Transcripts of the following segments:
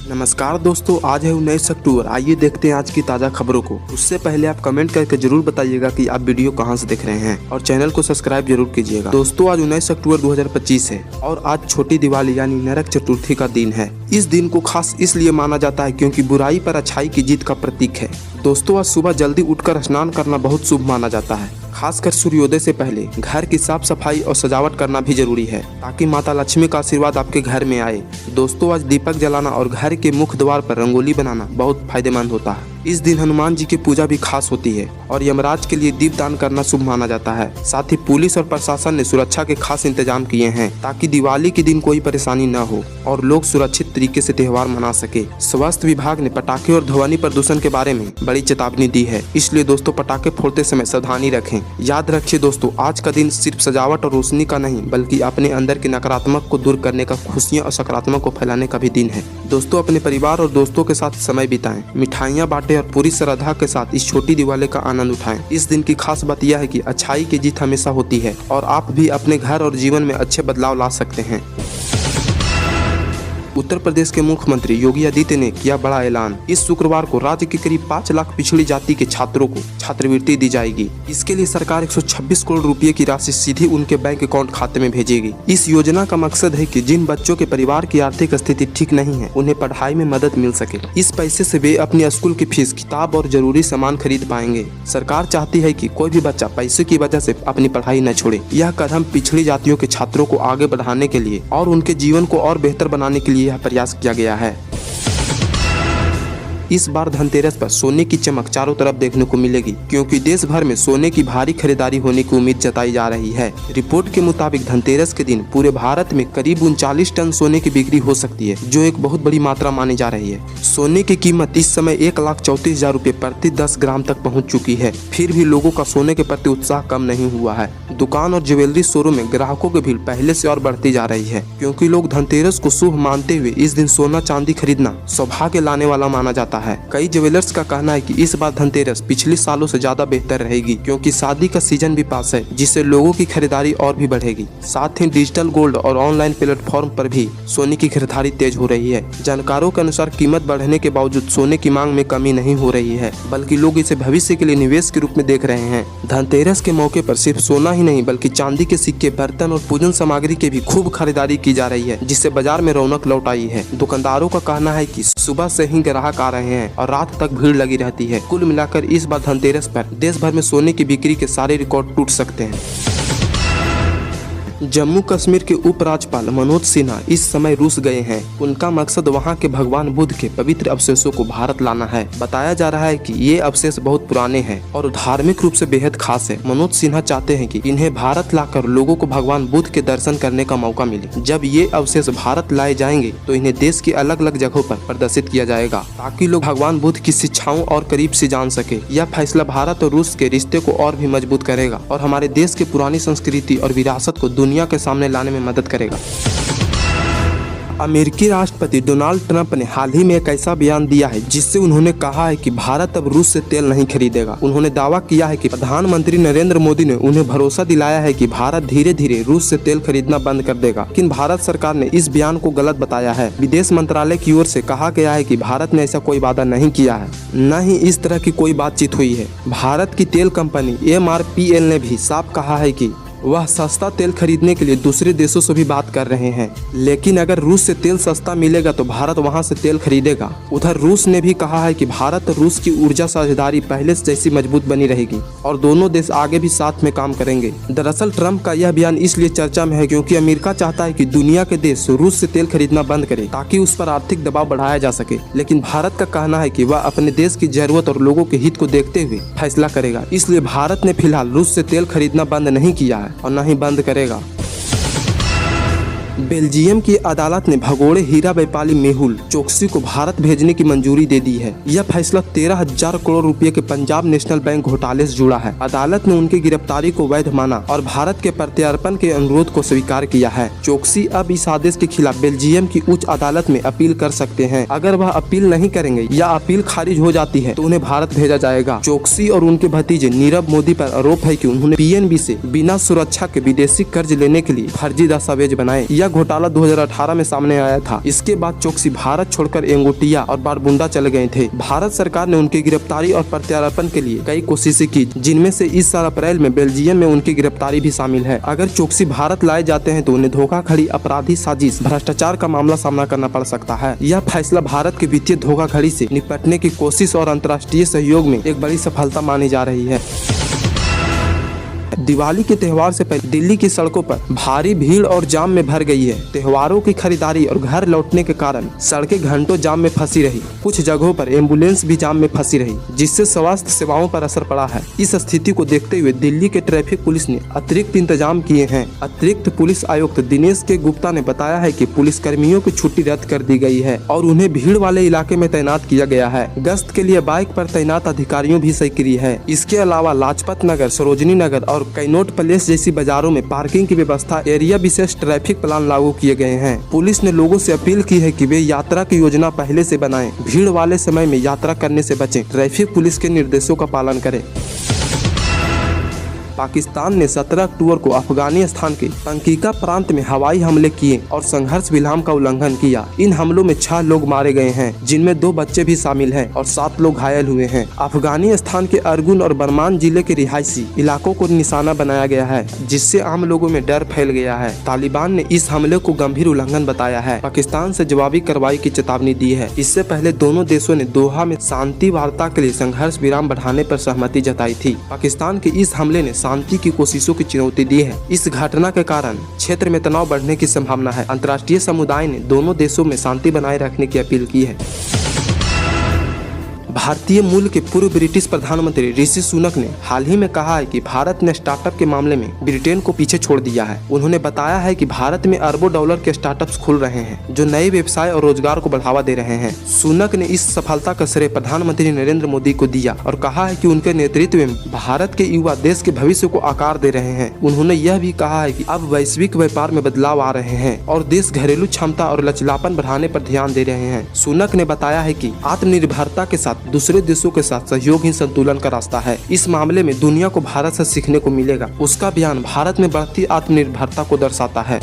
नमस्कार दोस्तों, आज है 19 अक्टूबर। आइए देखते हैं आज की ताज़ा खबरों को। उससे पहले आप कमेंट करके जरूर बताइएगा कि आप वीडियो कहां से देख रहे हैं और चैनल को सब्सक्राइब जरूर कीजिएगा। दोस्तों, आज 19 अक्टूबर 2025 है और आज छोटी दिवाली यानी नरक चतुर्थी का दिन है। इस दिन को खास इसलिए माना जाता है क्योंकि बुराई पर अच्छाई की जीत का प्रतीक है। दोस्तों, आज सुबह जल्दी उठकर स्नान करना बहुत शुभ माना जाता है। खासकर सूर्योदय से पहले घर की साफ सफाई और सजावट करना भी जरूरी है ताकि माता लक्ष्मी का आशीर्वाद आपके घर में आए। दोस्तों, आज दीपक जलाना और घर के मुख्य द्वार पर रंगोली बनाना बहुत फायदेमंद होता है। इस दिन हनुमान जी की पूजा भी खास होती है और यमराज के लिए दीपदान करना शुभ माना जाता है। साथ ही पुलिस और प्रशासन ने सुरक्षा के खास इंतजाम किए हैं ताकि दिवाली के दिन कोई परेशानी न हो और लोग सुरक्षित तरीके से त्योहार मना सके। स्वास्थ्य विभाग ने पटाखे और ध्वनि प्रदूषण के बारे में बड़ी चेतावनी दी है, इसलिए दोस्तों पटाखे फोड़ते समय सावधानी रखें। याद रखिए दोस्तों, आज का दिन सिर्फ सजावट और रोशनी का नहीं बल्कि अपने अंदर के नकारात्मक को दूर करने का, खुशियाँ और सकारात्मक को फैलाने का भी दिन है। दोस्तों, अपने परिवार और दोस्तों के साथ समय बिताएं, मिठाइयाँ बांटें और पूरी श्रद्धा के साथ इस छोटी दिवाली का आनंद उठाएं। इस दिन की खास बात यह है कि अच्छाई की जीत हमेशा होती है और आप भी अपने घर और जीवन में अच्छे बदलाव ला सकते हैं। उत्तर प्रदेश के मुख्यमंत्री योगी आदित्य ने किया बड़ा ऐलान। इस शुक्रवार को राज्य के करीब 5 लाख पिछड़ी जाति के छात्रों को छात्रवृत्ति दी जाएगी। इसके लिए सरकार 126 करोड़ रुपए की राशि सीधी उनके बैंक अकाउंट खाते में भेजेगी। इस योजना का मकसद है कि जिन बच्चों के परिवार की आर्थिक स्थिति ठीक नहीं है उन्हें पढ़ाई में मदद मिल सके। इस पैसे से वे अपनी स्कूल की फीस, किताब और जरूरी सामान खरीद पाएंगे। सरकार चाहती है कि कोई भी बच्चा पैसे की वजह से अपनी पढ़ाई न छोड़े। यह कदम पिछड़ी जातियों के छात्रों को आगे बढ़ाने के लिए और उनके जीवन को और बेहतर बनाने के लिए यह प्रयास किया गया है। इस बार धनतेरस पर सोने की चमक चारों तरफ देखने को मिलेगी क्योंकि देश भर में सोने की भारी खरीदारी होने की उम्मीद जताई जा रही है। रिपोर्ट के मुताबिक धनतेरस के दिन पूरे भारत में करीब 39 टन सोने की बिक्री हो सकती है, जो एक बहुत बड़ी मात्रा मानी जा रही है। सोने की कीमत इस समय 1,34,000 रुपए प्रति 10 ग्राम तक पहुँच चुकी है। फिर भी लोगों का सोने के प्रति उत्साह कम नहीं हुआ है। दुकान और ज्वेलरी शोरूम में ग्राहकों की भीड़ पहले से और बढ़ती जा रही है क्योंकि लोग धनतेरस को शुभ मानते हुए इस दिन सोना चांदी खरीदना सौभाग्य लाने वाला माना जाता है। कई ज्वेलर्स का कहना है कि इस बार धनतेरस पिछले सालों से ज्यादा बेहतर रहेगी क्योंकि शादी का सीजन भी पास है, जिससे लोगों की खरीदारी और भी बढ़ेगी। साथ ही डिजिटल गोल्ड और ऑनलाइन प्लेटफॉर्म पर भी सोने की खरीदारी तेज हो रही है। जानकारों के अनुसार कीमत बढ़ने के बावजूद सोने की मांग में कमी नहीं हो रही है, बल्कि लोग इसे भविष्य के लिए निवेश के रूप में देख रहे हैं। धनतेरस के मौके पर सिर्फ सोना ही नहीं बल्कि चांदी के सिक्के, बर्तन और पूजन सामग्री की भी खूब खरीदारी की जा रही है, जिससे बाजार में रौनक लौट आई है। दुकानदारों का कहना है कि सुबह से ही ग्राहक आ रहे हैं और रात तक भीड़ लगी रहती है। कुल मिलाकर इस बार धनतेरस पर देश भर में सोने की बिक्री के सारे रिकॉर्ड टूट सकते हैं। जम्मू कश्मीर के उपराज्यपाल मनोज सिन्हा इस समय रूस गए हैं। उनका मकसद वहां के भगवान बुद्ध के पवित्र अवशेषों को भारत लाना है। बताया जा रहा है कि ये अवशेष बहुत पुराने हैं और धार्मिक रूप से बेहद खास है। मनोज सिन्हा चाहते हैं कि इन्हें भारत लाकर लोगों को भगवान बुद्ध के दर्शन करने का मौका मिले। जब ये अवशेष भारत लाए जाएंगे तो इन्हें देश की अलग अलग जगहों पर प्रदर्शित किया जाएगा ताकि लोग भगवान बुद्ध की शिक्षाओं और करीब से जान सके। यह फैसला भारत और रूस के रिश्ते को और भी मजबूत करेगा और हमारे देश की पुरानी संस्कृति और विरासत को दुनिया के सामने लाने में मदद करेगा। अमेरिकी राष्ट्रपति डोनाल्ड ट्रंप ने हाल ही में एक ऐसा बयान दिया है जिससे उन्होंने कहा है कि भारत अब रूस से तेल नहीं खरीदेगा। उन्होंने दावा किया है कि प्रधानमंत्री नरेंद्र मोदी ने उन्हें भरोसा दिलाया है कि भारत धीरे धीरे रूस से तेल खरीदना बंद कर देगा, लेकिन भारत सरकार ने इस बयान को गलत बताया है। विदेश मंत्रालय की ओर से कहा गया है कि भारत ने ऐसा कोई वादा नहीं किया है, न ही इस तरह की कोई बातचीत हुई है। भारत की तेल कंपनी MRPL ने भी साफ कहा है कि वह सस्ता तेल खरीदने के लिए दूसरे देशों से भी बात कर रहे हैं, लेकिन अगर रूस से तेल सस्ता मिलेगा तो भारत वहां से तेल खरीदेगा। उधर रूस ने भी कहा है कि भारत और रूस की ऊर्जा साझेदारी पहले से जैसी मजबूत बनी रहेगी और दोनों देश आगे भी साथ में काम करेंगे। दरअसल ट्रंप का यह बयान इसलिए चर्चा में है क्योंकि अमेरिका चाहता है कि दुनिया के देश रूस से तेल खरीदना बंद करे ताकि उस पर आर्थिक दबाव बढ़ाया जा सके, लेकिन भारत का कहना है कि वह अपने देश की जरूरत और लोगों के हित को देखते हुए फैसला करेगा। इसलिए भारत ने फिलहाल रूस से तेल खरीदना बंद नहीं किया है और न ही बंद करेगा। बेल्जियम की अदालत ने भगोड़े हीरा व्यापारी मेहुल चोकसी को भारत भेजने की मंजूरी दे दी है। यह फैसला 13,000 करोड़ रुपए के पंजाब नेशनल बैंक घोटाले से जुड़ा है। अदालत ने उनकी गिरफ्तारी को वैध माना और भारत के प्रत्यार्पण के अनुरोध को स्वीकार किया है। चोकसी अब इस आदेश के खिलाफ बेल्जियम की उच्च अदालत में अपील कर सकते हैं। अगर वह अपील नहीं करेंगे या अपील खारिज हो जाती है तो उन्हें भारत भेजा जाएगा। चोकसी और उनके भतीजे नीरव मोदी पर आरोप है कि उन्होंने PNB से बिना सुरक्षा के विदेशी कर्ज लेने के लिए फर्जी दस्तावेज बनाए। यह यह घोटाला 2018 में सामने आया था। इसके बाद चोकसी भारत छोड़कर एंगोटिया और बारबुंडा चले गए थे। भारत सरकार ने उनकी गिरफ्तारी और प्रत्यार्पण के लिए कई कोशिशें की, जिनमें से इस साल अप्रैल में बेल्जियम में उनकी गिरफ्तारी भी शामिल है। अगर चोकसी भारत लाए जाते हैं तो उन्हें धोखाधड़ी, अपराधी साजिश, भ्रष्टाचार का मामला सामना करना पड़ सकता है। यह फैसला भारत के वित्तीय धोखाधड़ी से निपटने की कोशिश और अंतर्राष्ट्रीय सहयोग में एक बड़ी सफलता मानी जा रही है। दिवाली के त्योहार से पहले दिल्ली की सड़कों पर भारी भीड़ और जाम में भर गई है। त्योहारों की खरीदारी और घर लौटने के कारण सड़कें घंटों जाम में फंसी रही। कुछ जगहों पर एम्बुलेंस भी जाम में फंसी रही, जिससे स्वास्थ्य सेवाओं पर असर पड़ा है। इस स्थिति को देखते हुए दिल्ली के ट्रैफिक पुलिस ने अतिरिक्त इंतजाम किए हैं। अतिरिक्त पुलिस आयुक्त दिनेश के गुप्ता ने बताया है कि पुलिस कर्मियों की छुट्टी रद्द कर दी गई है और उन्हें भीड़ वाले इलाके में तैनात किया गया है। गश्त के लिए बाइक पर तैनात अधिकारियों भी सक्रिय है। इसके अलावा लाजपत नगर, सरोजनी नगर और कैनोट प्लेस जैसी बाजारों में पार्किंग की व्यवस्था, एरिया विशेष ट्रैफिक प्लान लागू किए गए हैं। पुलिस ने लोगों से अपील की है कि वे यात्रा की योजना पहले से बनाएं, भीड़ वाले समय में यात्रा करने से बचें, ट्रैफिक पुलिस के निर्देशों का पालन करें। पाकिस्तान ने 17 अक्टूबर को अफगानिस्तान के पंकीका प्रांत में हवाई हमले किए और संघर्ष विराम का उल्लंघन किया। इन हमलों में 6 लोग मारे गए हैं, जिनमें 2 बच्चे भी शामिल हैं और 7 लोग घायल हुए हैं। अफगानिस्तान के अरगुन और बरमान जिले के रिहायशी इलाकों को निशाना बनाया गया है, जिससे आम लोगों में डर फैल गया है। तालिबान ने इस हमले को गंभीर उल्लंघन बताया है। पाकिस्तान से जवाबी कार्रवाई की चेतावनी दी है। इससे पहले दोनों देशों ने दोहा में शांति वार्ता के लिए संघर्ष विराम बढ़ाने पर सहमति जताई थी। पाकिस्तान के इस हमले ने शांति की कोशिशों की चुनौती दी है। इस घटना के कारण क्षेत्र में तनाव बढ़ने की संभावना है। अंतर्राष्ट्रीय समुदाय ने दोनों देशों में शांति बनाए रखने की अपील की है। भारतीय मूल के पूर्व ब्रिटिश प्रधानमंत्री ऋषि सुनक ने हाल ही में कहा है कि भारत ने स्टार्टअप के मामले में ब्रिटेन को पीछे छोड़ दिया है। उन्होंने बताया है कि भारत में अरबों डॉलर के स्टार्टअप्स खुल रहे हैं, जो नए व्यवसाय और रोजगार को बढ़ावा दे रहे हैं। सुनक ने इस सफलता का श्रेय प्रधानमंत्री नरेंद्र मोदी को दिया और कहा है कि उनके नेतृत्व में भारत के युवा देश के भविष्य को आकार दे रहे हैं। उन्होंने यह भी कहा है कि अब वैश्विक व्यापार में बदलाव आ रहे हैं और देश घरेलू क्षमता और लचीलापन बढ़ाने पर ध्यान दे रहे हैं। सुनक ने बताया है कि आत्मनिर्भरता के साथ दूसरे देशों के साथ सहयोग ही संतुलन का रास्ता है। इस मामले में दुनिया को भारत से सीखने को मिलेगा। उसका बयान भारत में बढ़ती आत्मनिर्भरता को दर्शाता है।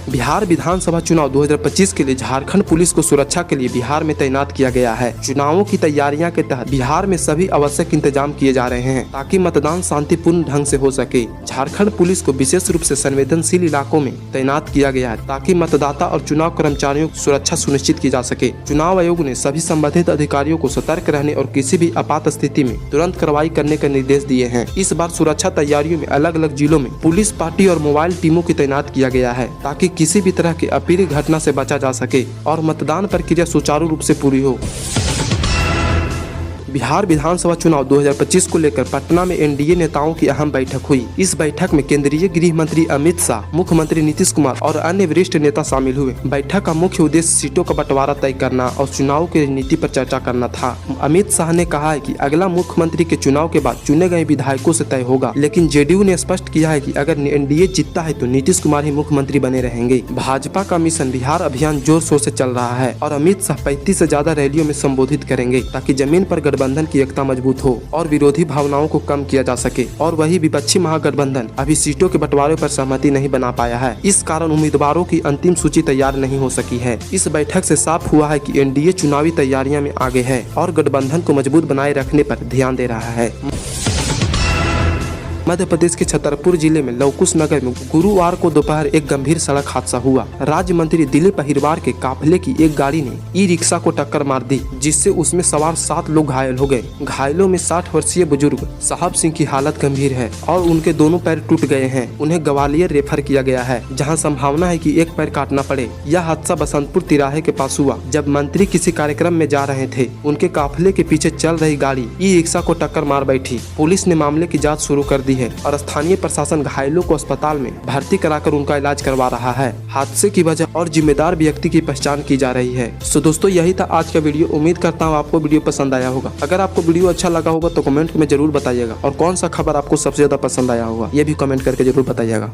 बिहार विधानसभा चुनाव 2025 के लिए झारखंड पुलिस को सुरक्षा के लिए बिहार में तैनात किया गया है। चुनावों की तैयारियां के तहत बिहार में सभी आवश्यक इंतजाम किए जा रहे हैं ताकि मतदान शांतिपूर्ण ढंग से हो सके। झारखंड पुलिस को विशेष रूप से संवेदनशील इलाकों में तैनात किया गया है ताकि मतदाता और चुनाव कर्मचारियों की सुरक्षा सुनिश्चित की जा सके। चुनाव आयोग ने सभी संबंधित अधिकारियों को सतर्क रहने और किसी भी आपात स्थिति में तुरंत कार्रवाई करने के निर्देश दिए हैं। इस बार सुरक्षा तैयारियों में अलग अलग जिलों में पुलिस पार्टी और मोबाइल टीमों की तैनात किया गया है ताकि किसी भी तरह की अप्रिय घटना से बचा जा सके और मतदान प्रक्रिया सुचारू रूप से पूरी हो। बिहार विधानसभा चुनाव 2025 को लेकर पटना में एनडीए नेताओं की अहम बैठक हुई। इस बैठक में केंद्रीय गृह मंत्री अमित शाह, मुख्यमंत्री नीतीश कुमार और अन्य वरिष्ठ नेता शामिल हुए। बैठक का मुख्य उद्देश्य सीटों का बंटवारा तय करना और चुनाव की रणनीति पर चर्चा करना था। अमित शाह ने कहा है कि अगला मुख्यमंत्री के चुनाव के बाद चुने गए विधायकों से तय होगा, लेकिन जेडीयू ने स्पष्ट किया है कि अगर एनडीए जीतता है तो नीतीश कुमार ही मुख्यमंत्री बने रहेंगे। भाजपा का मिशन बिहार अभियान जोर शोर से चल रहा है और अमित शाह 35 से ज्यादा रैलियों में संबोधित करेंगे ताकि जमीन पर गठबंधन की एकता मजबूत हो और विरोधी भावनाओं को कम किया जा सके। और वही विपक्षी महागठबंधन अभी सीटों के बंटवारे पर सहमति नहीं बना पाया है। इस कारण उम्मीदवारों की अंतिम सूची तैयार नहीं हो सकी है। इस बैठक से साफ हुआ है कि एनडीए चुनावी तैयारियों में आगे है और गठबंधन को मजबूत बनाए रखने पर ध्यान दे रहा है। मध्य प्रदेश के छतरपुर जिले में लवकुश नगर में गुरुवार को दोपहर एक गंभीर सड़क हादसा हुआ। राज्य मंत्री दिलीप अहिरवार के काफिले की एक गाड़ी ने ई रिक्शा को टक्कर मार दी, जिससे उसमें सवार 7 लोग घायल हो गए। घायलों में 60 वर्षीय बुजुर्ग साहब सिंह की हालत गंभीर है और उनके दोनों पैर टूट गए हैं। उन्हें ग्वालियर रेफर किया गया है, जहाँ संभावना है कि एक पैर काटना पड़े। यह हादसा बसंतपुर तिराहे के पास हुआ जब मंत्री किसी कार्यक्रम में जा रहे थे। उनके काफिले के पीछे चल रही गाड़ी ई रिक्शा को टक्कर मार बैठी। पुलिस ने मामले की जाँच शुरू कर दी है और स्थानीय प्रशासन घायलों को अस्पताल में भर्ती कराकर उनका इलाज करवा रहा है। हादसे की वजह और जिम्मेदार व्यक्ति की पहचान की जा रही है। तो दोस्तों, यही था आज का वीडियो। उम्मीद करता हूँ आपको वीडियो पसंद आया होगा। अगर आपको वीडियो अच्छा लगा होगा तो कमेंट में जरूर बताइएगा और कौन सा खबर आपको सबसे ज्यादा पसंद आया होगा ये भी कमेंट करके जरूर बताइएगा।